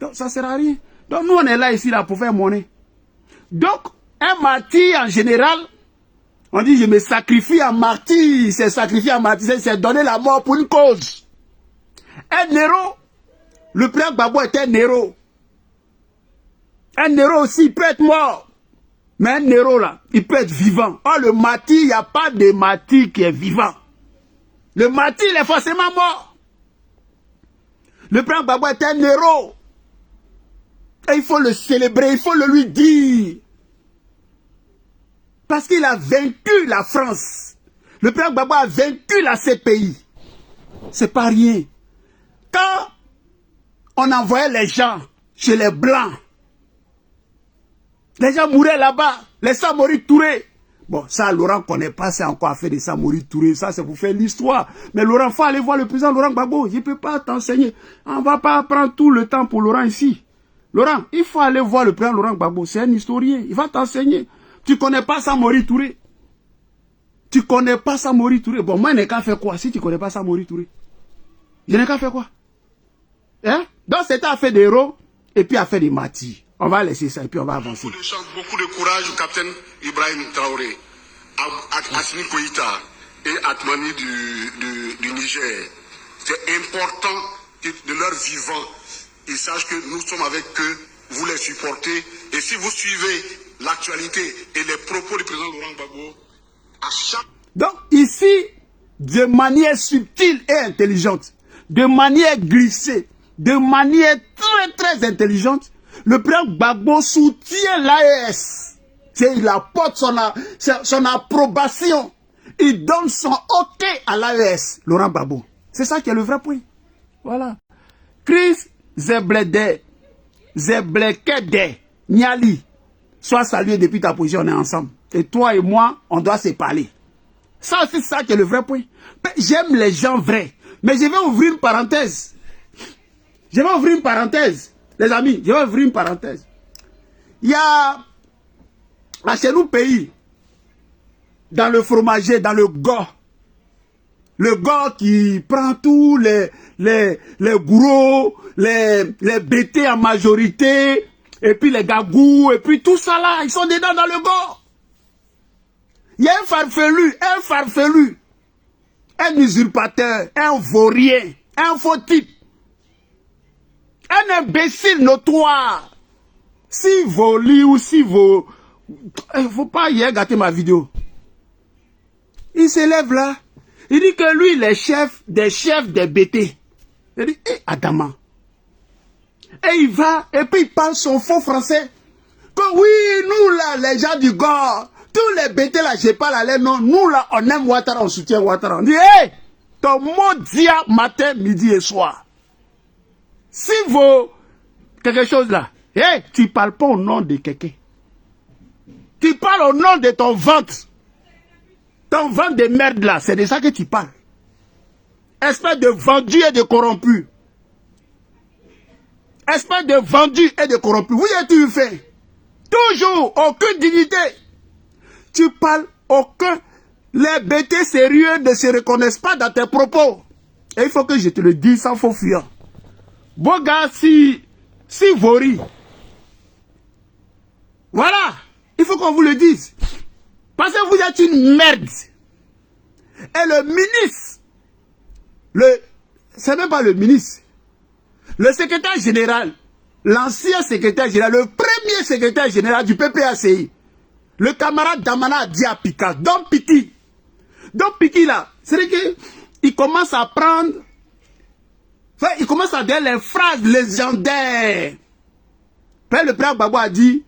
Donc, ça ne sert à rien. Donc, nous, on est là, ici, là, pour faire monnaie. Donc, un martyr, en général, on dit, je me sacrifie en martyr. C'est sacrifier en martyr, c'est donner la mort pour une cause. Un héros, le président Gbagbo était un héros. Un héros aussi, il peut être mort. Mais un héros, là, il peut être vivant. Or, le martyr, il n'y a pas de martyr qui est vivant. Le martyr, il est forcément mort. Le président Gbagbo était un héros. Et il faut le célébrer, il faut le lui dire. Parce qu'il a vaincu la France. Le président Gbagbo a vaincu la CPI. C'est pas rien. Quand on envoyait les gens chez les Blancs, les gens mouraient là-bas, les Samori Touré. Bon, ça, Laurent ne connaît pas, c'est encore affaire de Samori Touré. Ça, c'est pour faire l'histoire. Mais Laurent, il faut aller voir le président Laurent Gbagbo. Je ne peux pas t'enseigner. On ne va pas prendre tout le temps pour Laurent ici. Laurent, il faut aller voir le président Laurent Gbagbo. C'est un historien. Il va t'enseigner. Tu ne connais pas Samori Touré. Tu ne connais pas Samori Touré. Bon, moi, je n'ai qu'à faire quoi si tu ne connais pas Samori Touré? Je n'ai qu'à faire quoi? Hein? Donc, c'était affaire des héros et puis affaire des martyrs. On va laisser ça et puis on va avancer. Beaucoup de courage au capitaine Ibrahim Traoré, à Assimi Koïta et Atmani du Niger. C'est important que de leur vivant, ils sachent que nous sommes avec eux, vous les supportez. Et si vous suivez l'actualité et les propos du président Laurent Gbagbo, à chaque... Donc ici, de manière subtile et intelligente, de manière glissée, de manière très très intelligente, le président Gbagbo soutient l'AES. Il apporte son approbation. Il donne son OK à l'AES, Laurent Gbagbo. C'est ça qui est le vrai point. Voilà. Chris Zeblede, Niali, sois salué depuis ta position, on est ensemble. Et toi et moi, on doit se parler. Ça aussi, c'est ça qui est le vrai point. J'aime les gens vrais. Mais je vais ouvrir une parenthèse. Je vais ouvrir une parenthèse. Les amis, je vais ouvrir une parenthèse. Il y a, chez nous, pays, dans le fromager, dans le gars qui prend tous les gros, les BT en majorité, et puis les gagous, et puis tout ça là, ils sont dedans dans le gars. Il y a un farfelu, un usurpateur, un vaurien, un faux type. Un imbécile notoire. Si vous lisez ou si vous... Il ne faut pas hier gâter ma vidéo. Il s'élève là. Il dit que lui, il est chef des BT. Il dit, Adama. Et il va, et puis il parle son faux français. Que oui, nous là, les gens du Gore, tous les BT là, je parle à l'air, non, nous là, on aime Ouattara, on soutient Ouattara. On dit, hé, ton mot dit matin, midi et soir. Si vous, quelque chose là, hey, tu ne parles pas au nom de quelqu'un. Tu parles au nom de ton ventre. Ton ventre de merde là, c'est de ça que tu parles. Espèce de vendu et de corrompu. Espèce de vendu et de corrompu. Oui, et tu fais. Toujours, aucune dignité. Tu parles aucun. Les BT sérieux ne se reconnaissent pas dans tes propos. Et il faut que je te le dise sans faux fuyant. Bon gars, si Vori, voilà, il faut qu'on vous le dise. Parce que vous êtes une merde. Et le ministre, c'est même pas le ministre, le secrétaire général, l'ancien secrétaire général, le premier secrétaire général du PPACI, le camarade Damana Diapika, Don Piki là, c'est qu'il commence à prendre... Enfin, il commence à dire les phrases légendaires. Puis le président Gbagbo a dit,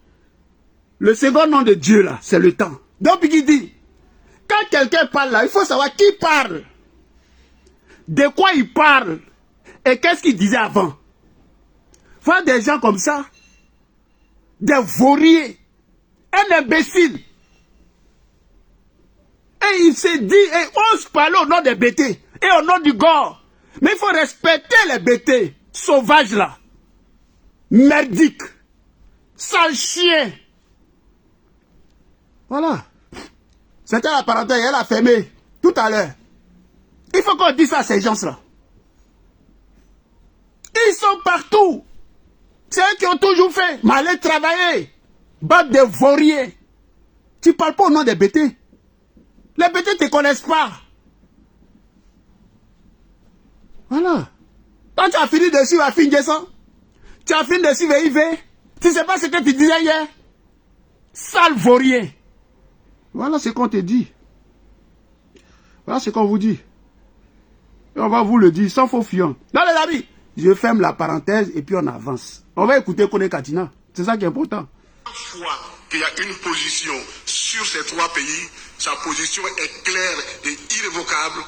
le second nom de Dieu là, c'est le temps. Donc il dit, quand quelqu'un parle là, il faut savoir qui parle, de quoi il parle, et qu'est-ce qu'il disait avant. Voir des gens comme ça, des vauriers, un imbécile. Et il s'est dit, et on se parle au nom des BT, et au nom du Gore. Mais il faut respecter les BT sauvages là. Merdiques. Sale chien. Voilà. C'était la parenthèse, elle a fermé tout à l'heure. Il faut qu'on dise ça à ces gens-là. Ils sont partout. C'est eux qui ont toujours fait. Mais allez travailler. Bande de vauriers. Tu parles pas au nom des bêtés. Les bêtés ne te connaissent pas. Voilà. Quand tu as fini de suivre à Fingesson, tu as fini de suivre IV, tu ne sais pas ce que tu disais hier. Sale vaurier. Voilà ce qu'on te dit. Voilà ce qu'on vous dit. Et on va vous le dire sans faux fiant. Non les amis, je ferme la parenthèse et puis on avance. On va écouter Kone Katina. C'est ça qui est important. Chaque fois qu'il y a une position sur ces trois pays, sa position est claire et irrévocable.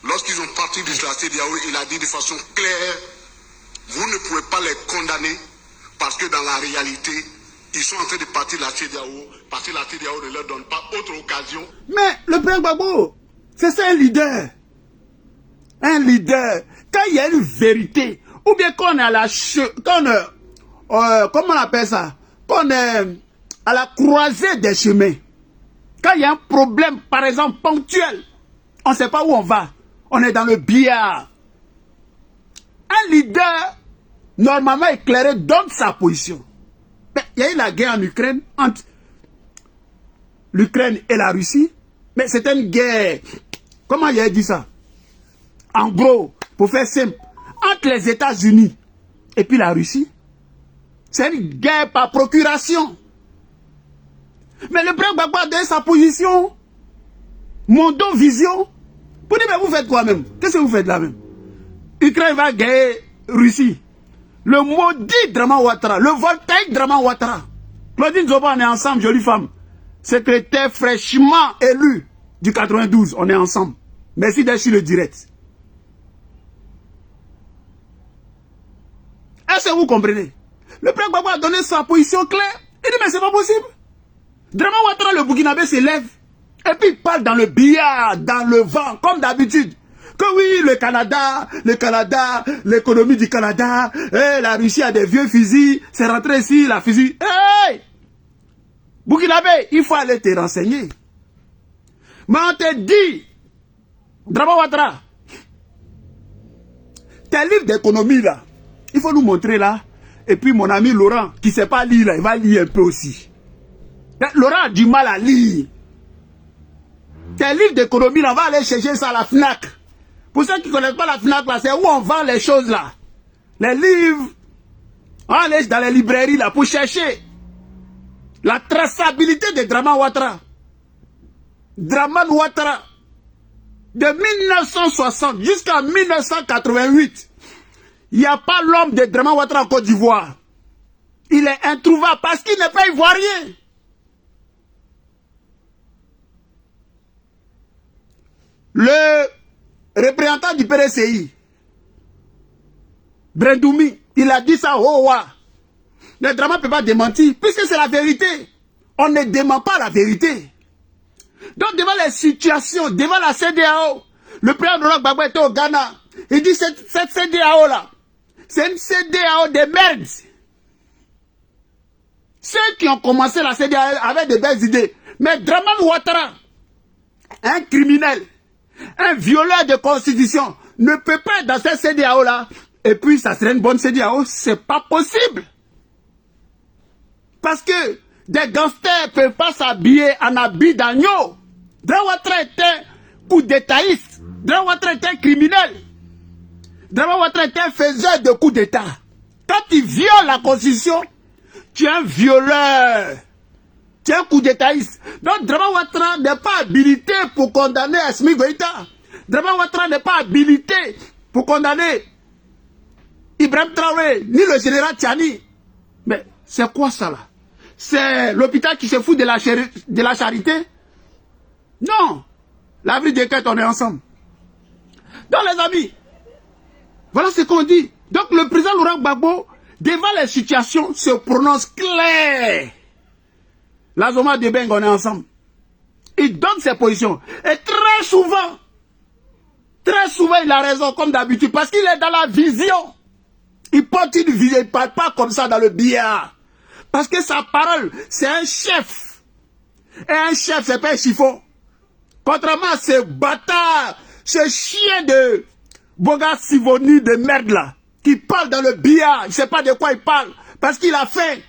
Lorsqu'ils ont parti de la CEDEAO, il a dit de façon claire, vous ne pouvez pas les condamner parce que dans la réalité, ils sont en train de partir de la CEDEAO parce que la CEDEAO ne leur donne pas autre occasion. Mais le président Gbagbo, c'est ça un leader. Un leader. Quand il y a une vérité, ou bien qu'on est à la... comment on appelle ça? Qu'on est à la croisée des chemins. Quand il y a un problème, par exemple, ponctuel, on ne sait pas où on va. On est dans le billard. Un leader, normalement éclairé, donne sa position. Mais il y a eu la guerre en Ukraine, entre l'Ukraine et la Russie. Mais c'est une guerre. Comment il a dit ça? En gros, pour faire simple, entre les États-Unis et puis la Russie, c'est une guerre par procuration. Mais le président Gbagbo a donné sa position. Mondo Vision. Pour dire, mais vous faites quoi même? Qu'est-ce que vous faites là même? Ukraine va gagner Russie. Le maudit Draman Ouattara, le voltaïque Draman Ouattara. Claudine Zoba, on est ensemble, jolie femme. Secrétaire fraîchement élu du 92, on est ensemble. Merci d'être sur le direct. Est-ce que vous comprenez? Le président Gbagbo a donné sa position claire. Il dit, mais c'est pas possible. Draman Ouattara, le Burkinabé, s'élève. Et puis il parle dans le billard, dans le vent, comme d'habitude. Que oui, le Canada, l'économie du Canada, la Russie a des vieux fusils, c'est rentré ici, la fusil. Hey! Burkinabé, il faut aller te renseigner. Mais on te dit, Draman Ouattara, tes livres d'économie là, il faut nous montrer là. Et puis mon ami Laurent, qui ne sait pas lire là, il va lire un peu aussi. Laurent a du mal à lire. Tes livres d'économie là, on va aller chercher ça à la FNAC. Pour ceux qui ne connaissent pas la FNAC là, c'est où on vend les choses là. Les livres, on va aller dans les librairies là pour chercher la traçabilité de Draman Ouattara. Draman Ouattara, de 1960 jusqu'à 1988, il n'y a pas l'homme de Draman Ouattara en Côte d'Ivoire. Il est introuvable parce qu'il n'est pas ivoirien. Le représentant du PDCI, Brendoumi, il a dit ça au roi. Le Draman ne peut pas démentir, puisque c'est la vérité. On ne dément pas la vérité. Donc devant les situations, devant la CEDEAO, le président Laurent Gbagbo était au Ghana. Il dit cette CEDEAO là, c'est une CEDEAO de merde. Ceux qui ont commencé la CEDEAO avaient de belles idées. Mais Draman Ouattara, un criminel, un violeur de constitution, ne peut pas être dans cette CEDEAO là. Et puis ça serait une bonne CEDEAO, c'est pas possible. Parce que des gangsters ne peuvent pas s'habiller en habit d'agneau. Draman Ouattara était un coup d'étaïste. Draman Ouattara était un criminel. Draman Ouattara était un faiseur de coups d'état. Quand tu violes la constitution, tu es un violeur. Tu es un coup d'étaïste. Donc Draman Ouattara n'est pas habilité pour condamner Assimi Goïta. Draman Ouattara n'est pas habilité pour condamner Ibrahim Traoré, ni le général Tchani. Mais c'est quoi ça là? C'est l'hôpital qui se fout de la charité? Non. L'avenir des quêtes, on est ensemble. Donc les amis, voilà ce qu'on dit. Donc le président Laurent Gbagbo, devant les situations, se prononce clair. L'Azoma de Beng, on est ensemble. Il donne ses positions. Et très souvent, il a raison, comme d'habitude, parce qu'il est dans la vision. Il porte une vision, il ne parle pas comme ça dans le billard. Parce que sa parole, c'est un chef. Et un chef, c'est pas un chiffon. Contrairement à ce bâtard, ce chien de Boga Sivoni de merde là, qui parle dans le billard, il ne sait pas de quoi il parle. Parce qu'il a faim.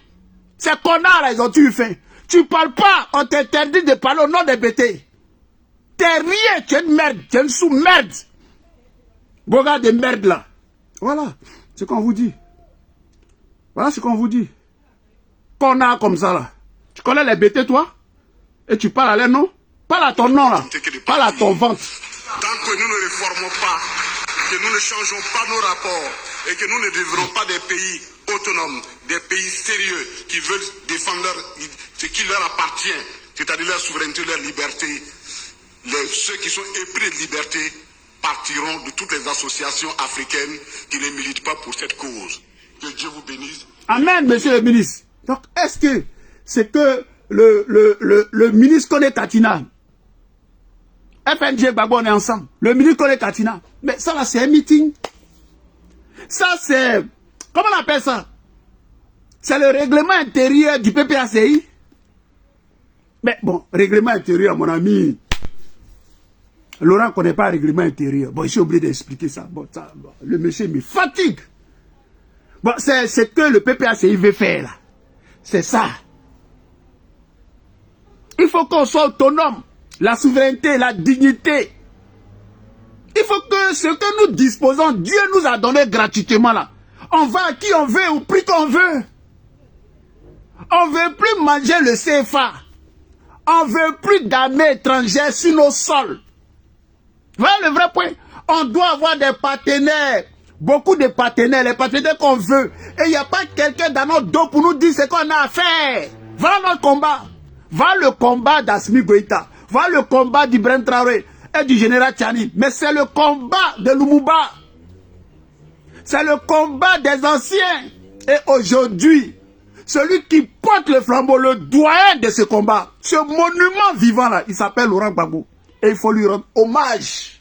Ces connards, là, ils ont tué faim. Tu parles pas, on t'interdit de parler au nom des bêtés. T'es rien, tu es une merde, tu es une sous-merde. Bon gars de merde là. Voilà, c'est qu'on vous dit. Voilà ce qu'on vous dit. Connard comme ça là. Tu connais les bêtés toi? Et tu parles à leur nom? Parle à ton nom là. Parle à ton ventre. Tant que nous ne réformons pas, que nous ne changeons pas nos rapports et que nous ne devenons pas des pays autonomes, des pays sérieux qui veulent défendre ce qui leur appartient, c'est-à-dire leur souveraineté, leur liberté, ceux qui sont épris de liberté partiront de toutes les associations africaines qui ne militent pas pour cette cause. Que Dieu vous bénisse. Amen, monsieur le ministre. Donc, est-ce que c'est que le ministre connaît Katina? FNG Gbagbo, on est ensemble. Le ministre connaît Katina. Mais ça là, c'est un meeting. Ça, c'est... Comment on appelle ça? C'est le règlement intérieur du PPACI. Mais bon, règlement intérieur, mon ami... Laurent ne connaît pas le règlement intérieur. Bon, je suis obligé d'expliquer ça. Bon, le monsieur me fatigue. Bon, c'est ce que le PPACI veut faire là. C'est ça. Il faut qu'on soit autonome. La souveraineté, la dignité. Il faut que ce que nous disposons, Dieu nous a donné gratuitement là. On va à qui on veut, au prix qu'on veut. On ne veut plus manger le CFA. On ne veut plus d'armée étrangère sur nos sols. Voilà le vrai point. On doit avoir des partenaires. Beaucoup de partenaires. Les partenaires qu'on veut. Et il n'y a pas quelqu'un dans notre dos pour nous dire ce qu'on a à faire. Voilà notre combat. Voilà le combat d'Assimi Goïta. Voilà le combat d'Ibrahim Traoré et du général Tchani. Mais c'est le combat de Lumumba. C'est le combat des anciens. Et aujourd'hui, celui qui porte le flambeau, le doyen de ce combat, ce monument vivant là, il s'appelle Laurent Gbagbo. Et il faut lui rendre hommage.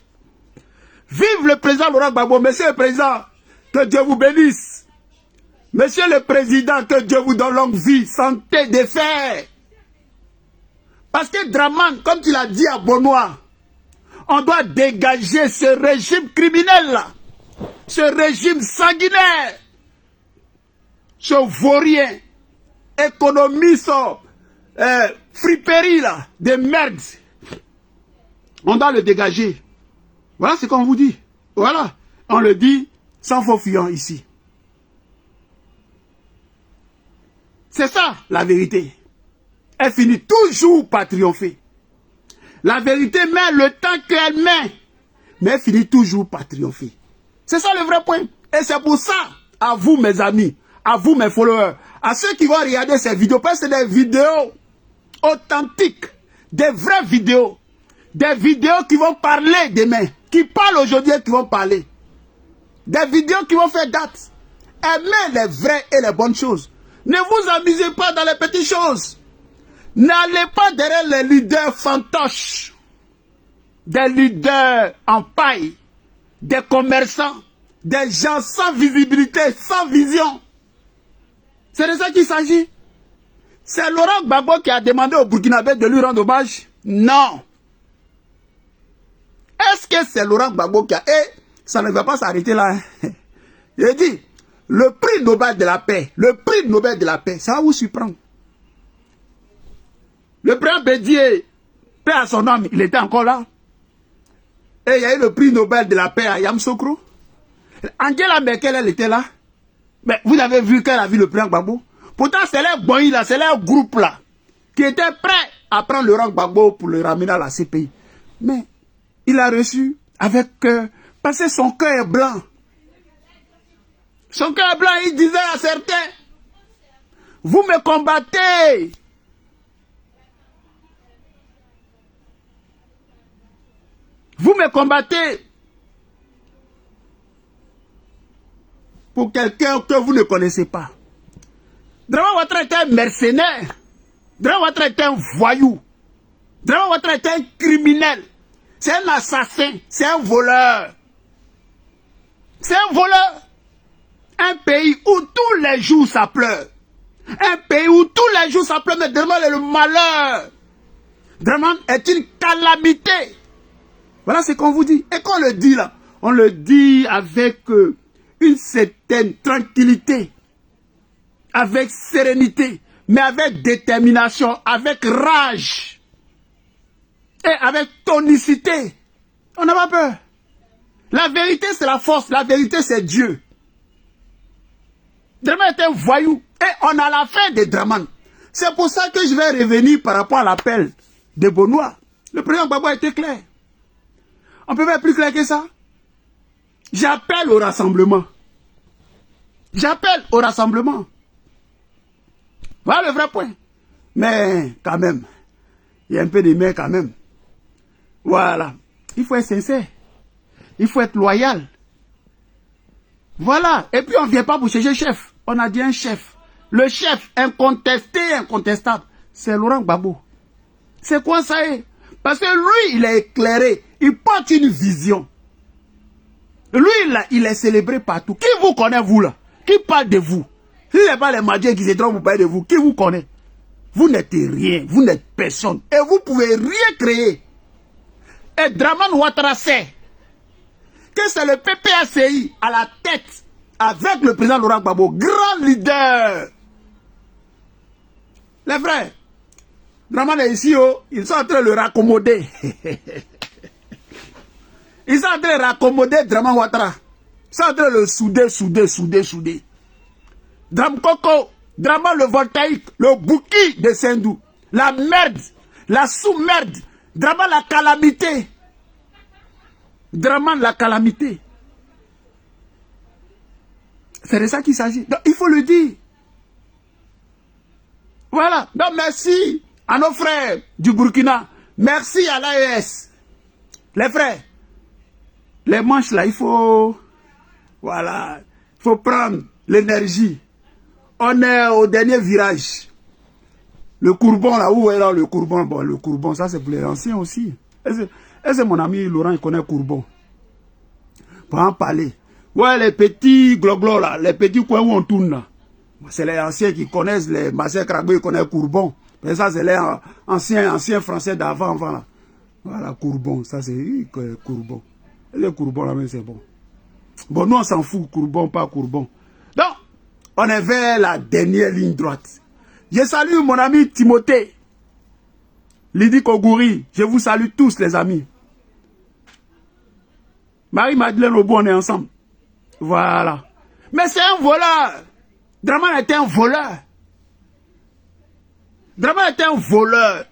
Vive le président Laurent Gbagbo. Monsieur le président, que Dieu vous bénisse. Monsieur le président, que Dieu vous donne longue vie, santé, défaits. Parce que Draman, comme tu l'as dit à Benoît, on doit dégager ce régime criminel là. Ce régime sanguinaire. Ce vaurien. Économiste, friperie là, de merde. On doit le dégager. Voilà ce qu'on vous dit. Voilà. On le dit sans faux fuyant ici. C'est ça, la vérité. Elle finit toujours par triompher. La vérité met le temps qu'elle met. Mais elle finit toujours par triompher. C'est ça le vrai point. Et c'est pour ça, à vous mes amis, à vous mes followers, à ceux qui vont regarder ces vidéos, parce que c'est des vidéos authentiques, des vraies vidéos. Des vidéos qui vont parler demain, qui parlent aujourd'hui et qui vont parler. Des vidéos qui vont faire date. Aimez les vraies et les bonnes choses. Ne vous amusez pas dans les petites choses. N'allez pas derrière les leaders fantoches. Des leaders en paille. Des commerçants. Des gens sans visibilité, sans vision. C'est de ça qu'il s'agit. C'est Laurent Gbagbo qui a demandé au Burkinabé de lui rendre hommage? Non. Est-ce que c'est Laurent Gbagbo qui a... Et ça ne va pas s'arrêter là. J'ai dit, le prix Nobel de la paix, le prix Nobel de la paix, ça va vous surprendre. Le président Bédier, paix à son âme, il était encore là. Et il y a eu le prix Nobel de la paix à Yamoussoukro. Angela Merkel, elle était là. Mais vous avez vu qu'elle a vu le président Gbagbo. Pourtant, c'est leur boy là, c'est leur groupe là, qui était prêt à prendre Laurent Gbagbo pour le ramener à la CPI. Mais il a reçu avec... parce que son cœur est blanc. Son cœur est blanc, il disait à certains, vous me combattez. Vous me combattez pour quelqu'un que vous ne connaissez pas. Draman Ouattara était un mercenaire. Draman Ouattara était un voyou. Draman Ouattara était un criminel. C'est un assassin. C'est un voleur. C'est un voleur. Un pays où tous les jours ça pleure. Un pays où tous les jours ça pleure. Mais Draman est le malheur. Draman est une calamité. Voilà ce qu'on vous dit. Et qu'on le dit là, on le dit avec une certaine tranquillité. avec sérénité, mais avec détermination, avec rage et avec tonicité. On n'a pas peur. La vérité, c'est la force. La vérité, c'est Dieu. Draman était un voyou. Et on a la fin de Draman. C'est pour ça que je vais revenir par rapport à l'appel de Benoît. Le président Gbagbo a été clair. On peut faire plus clair que ça. J'appelle au rassemblement. J'appelle au rassemblement. Voilà le vrai point. Mais quand même, il y a un peu de mais quand même. Voilà. Il faut être sincère. Il faut être loyal. Voilà. Et puis on ne vient pas pour chercher chef. On a dit un chef. Le chef incontesté, incontestable, c'est Laurent Gbagbo. C'est quoi ça est? Parce que lui, il est éclairé. Il porte une vision. Lui, il est célébré partout. Qui vous connaît, vous, là? Qui parle de vous? Si ce n'est pas les magiens qui se trompent pour parler de vous, qui vous connaît? Vous n'êtes rien. Vous n'êtes personne. Et vous pouvez rien créer. Et Draman Ouattara sait que c'est le PPACI à la tête avec le président Laurent Gbagbo, grand leader. Les frères, Draman est ici, oh, ils sont en train de le raccommoder. Ils sont en train de raccommoder Draman Ouattara. Ils sont en train de le souder. Draman Coco, Draman le voltaïque, le bouki de Sendou, la merde, la sous-merde, Draman la calamité. Draman la calamité. C'est de ça qu'il s'agit. Donc il faut le dire. Voilà. Donc merci à nos frères du Burkina. Merci à l'AES. Les frères, les manches là, il faut... Voilà. Il faut prendre l'énergie. On est au dernier virage. Le Courbon là, où est là le Courbon? Bon, le Courbon, ça c'est pour les anciens aussi. Et c'est mon ami Laurent, il connaît Courbon. Pour en parler. Ouais, les petits gloglos là, les petits coins où on tourne là. C'est les anciens qui connaissent les massacres, ils connaissent Courbon. Mais ça, c'est les anciens français d'avant, voilà. Voilà, Courbon, ça c'est Courbon. Et le Courbon là, c'est bon. Bon, nous on s'en fout, Courbon, pas Courbon. Donc, on est vers la dernière ligne droite. Je salue mon ami Timothée. Lydie Kogouri, je vous salue tous les amis. Marie-Madeleine Obo, on est ensemble. Voilà. Mais c'est un voleur. Draman était un voleur. Draman était un voleur.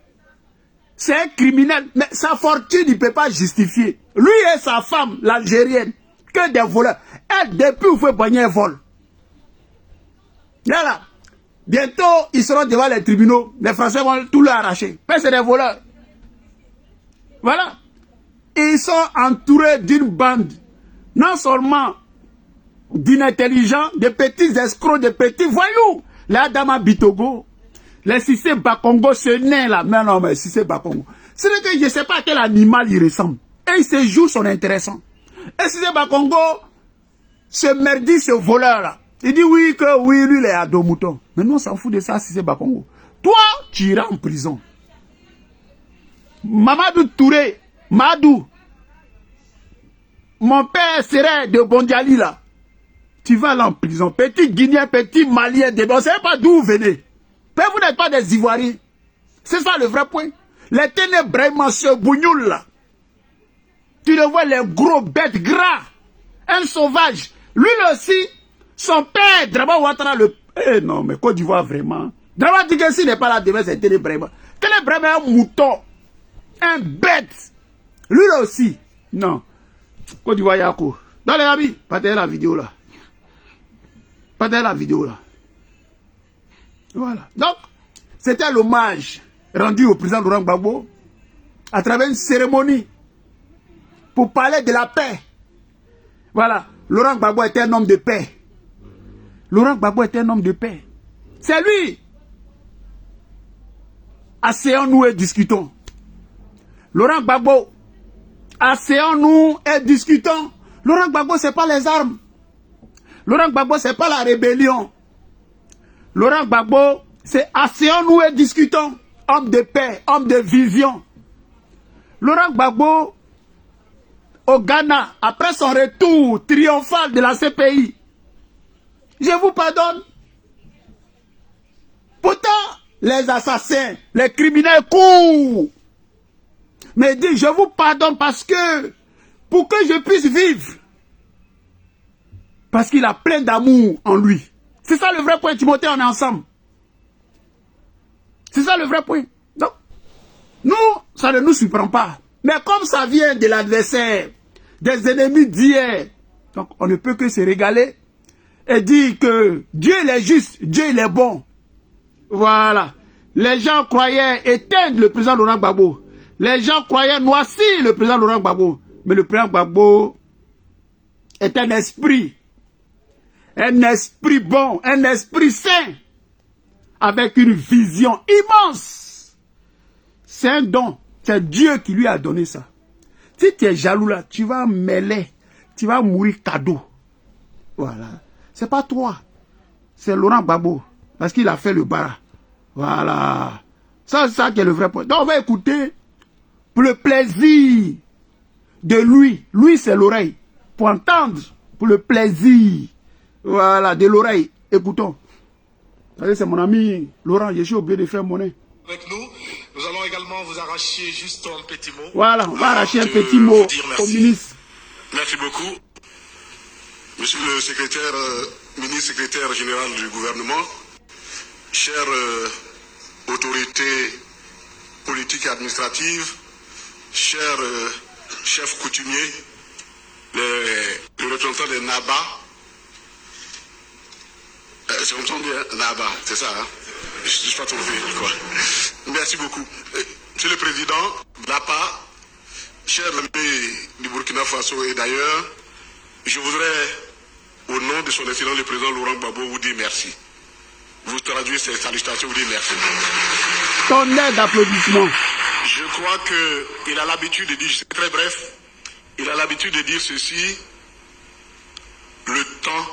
C'est un criminel. Mais sa fortune, il ne peut pas justifier. Lui et sa femme, l'Algérienne, que des voleurs. Elle, depuis, vous faites bagner un vol. Voilà. Bientôt, ils seront devant les tribunaux. Les Français vont tout leur arracher. Mais c'est des voleurs. Voilà. Et ils sont entourés d'une bande. Non seulement d'inintelligents, de petits escrocs, de petits voyous. Les Adama Bitogo, les Sissé Bakongo, ce nain là. Mais non, mais Sissé Bakongo. C'est que je ne sais pas à quel animal il ressemble. Et ces jours sont intéressants. Et Sissé Bakongo, ce merdi, ce voleur là. Il dit oui, que oui, lui, il est à dos moutons. Mais nous, on s'en fout de ça, Sissé Bakongo. Toi, tu iras en prison. Mamadou Touré, Madou, mon père serait de Bondiali là. Tu vas aller en prison. Petit Guinéen, petit Malien, on ne sait pas d'où vous venez. Mais vous n'êtes pas des Ivoiriens. C'est ça le vrai point. Les ténèbres, monsieur Bougnoul là. Tu le vois, les gros bêtes gras. Un sauvage. Lui aussi, son père, Draman Ouattara, le... Eh non, mais Côte d'Ivoire vraiment. Draman dit que s'il n'est pas là demain, c'est Ténébrema. Ténébrema est un mouton. Un bête. Lui là aussi. Non. Côte d'Ivoire, Yako. Dans les amis, partagez la vidéo là. Partagez la vidéo là. Voilà. Donc, c'était l'hommage rendu au président Laurent Gbagbo à travers une cérémonie pour parler de la paix. Voilà. Laurent Gbagbo était un homme de paix. Laurent Gbagbo était un homme de paix. C'est lui. Asseyons-nous et discutons. Laurent Gbagbo, asseyons-nous et discutons. Laurent Gbagbo, ce n'est pas les armes. Laurent Gbagbo, ce n'est pas la rébellion. Laurent Gbagbo, c'est asseyons-nous et discutons. Homme de paix, homme de vision. Laurent Gbagbo, au Ghana, après son retour triomphal de la CPI, je vous pardonne. Pourtant, les assassins, les criminels courent. Mais il dit, je vous pardonne parce que, pour que je puisse vivre. Parce qu'il a plein d'amour en lui. C'est ça le vrai point, Timothée, on est ensemble. C'est ça le vrai point. Donc, nous, ça ne nous surprend pas. Mais comme ça vient de l'adversaire, des ennemis d'hier, donc on ne peut que se régaler et dire que Dieu il est juste, Dieu il est bon. Voilà. Les gens croyaient éteindre le président Laurent Gbagbo. Les gens croyaient noircir le président Laurent Gbagbo. Mais le président Gbagbo est un esprit bon, un esprit saint, avec une vision immense. C'est un don. C'est Dieu qui lui a donné ça. Si tu es jaloux là, tu vas mêler, tu vas mourir cadeau. Voilà. C'est pas toi. C'est Laurent Gbagbo. Parce qu'il a fait le bara. Voilà. Ça, c'est ça qui est le vrai point. Donc on va écouter pour le plaisir de lui. Lui, c'est l'oreille. Pour entendre, pour le plaisir. Voilà, de l'oreille. Écoutons. C'est mon ami Laurent, je suis obligé de faire monnaie. Avec nous allons également vous arracher juste un petit mot. Voilà, on va arracher un petit mot au ministre. Merci beaucoup. Monsieur le secrétaire, ministre secrétaire général du gouvernement, chères autorités politiques et administratives, chers chefs coutumiers, les représentants des NABA, c'est comme ça on dit, NABA, c'est ça, hein? Je ne suis pas trompé, quoi. Merci beaucoup. Monsieur le Président, NAPA, chers amis du Burkina Faso et d'ailleurs, je voudrais, au nom de son Excellence le Président Laurent Gbagbo, vous dire merci. Vous traduisez ces salutations, vous dire merci. Tonnerre d'applaudissements. Je crois qu'il a l'habitude de dire, c'est très bref, il a l'habitude de dire ceci, le temps,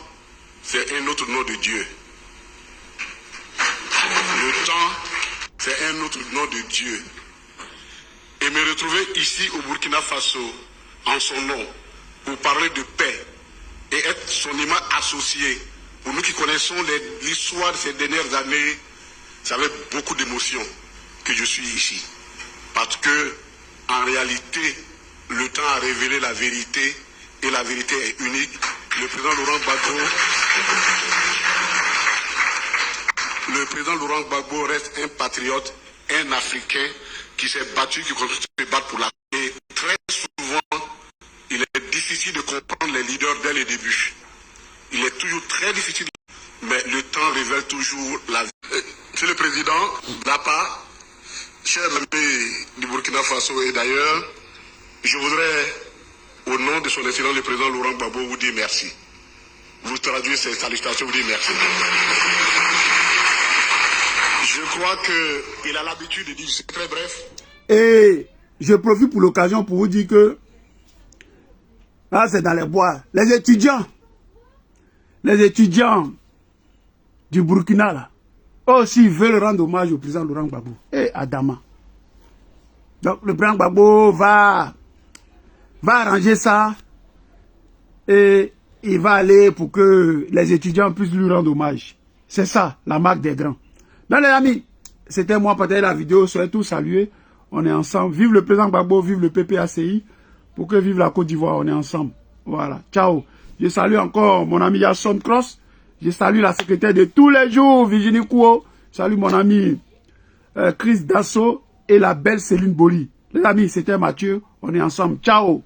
c'est un autre nom de Dieu. Le temps, c'est un autre nom de Dieu. Et me retrouver ici au Burkina Faso, en son nom, pour parler de paix et être son imam associé, pour nous qui connaissons l'histoire de ces dernières années, c'est avec beaucoup d'émotion que je suis ici. Parce que, en réalité, le temps a révélé la vérité, et la vérité est unique. Le président Laurent Gbagbo reste un patriote, un Africain qui s'est battu, qui continue de se battre pour la paix. Très souvent, il est difficile de comprendre les leaders dès le début. Il est toujours très difficile, mais le temps révèle toujours la vérité. Monsieur le Président, NAPA, chers amis du Burkina Faso et d'ailleurs, je voudrais, au nom de son Excellence le Président Laurent Gbagbo, vous dire merci. Vous traduisez ces salutations, vous dire merci. Je crois qu'il a l'habitude de dire, c'est très bref. Et je profite pour l'occasion pour vous dire que, là c'est dans les bois, les étudiants du Burkina, là, aussi veulent rendre hommage au président Laurent Gbagbo et Adama. Donc le président Gbagbo va arranger ça et il va aller pour que les étudiants puissent lui rendre hommage. C'est ça, la marque des grands. Donc les amis, c'était moi pour la vidéo. Soyez tous salués. On est ensemble. Vive le président Gbagbo, vive le PPACI. Pour que vive la Côte d'Ivoire, on est ensemble. Voilà, ciao. Je salue encore mon ami Yasson Cross. Je salue la secrétaire de tous les jours, Virginie Kouo. Salut mon ami Chris Dasso et la belle Céline Boli. Les amis, c'était Mathieu. On est ensemble. Ciao.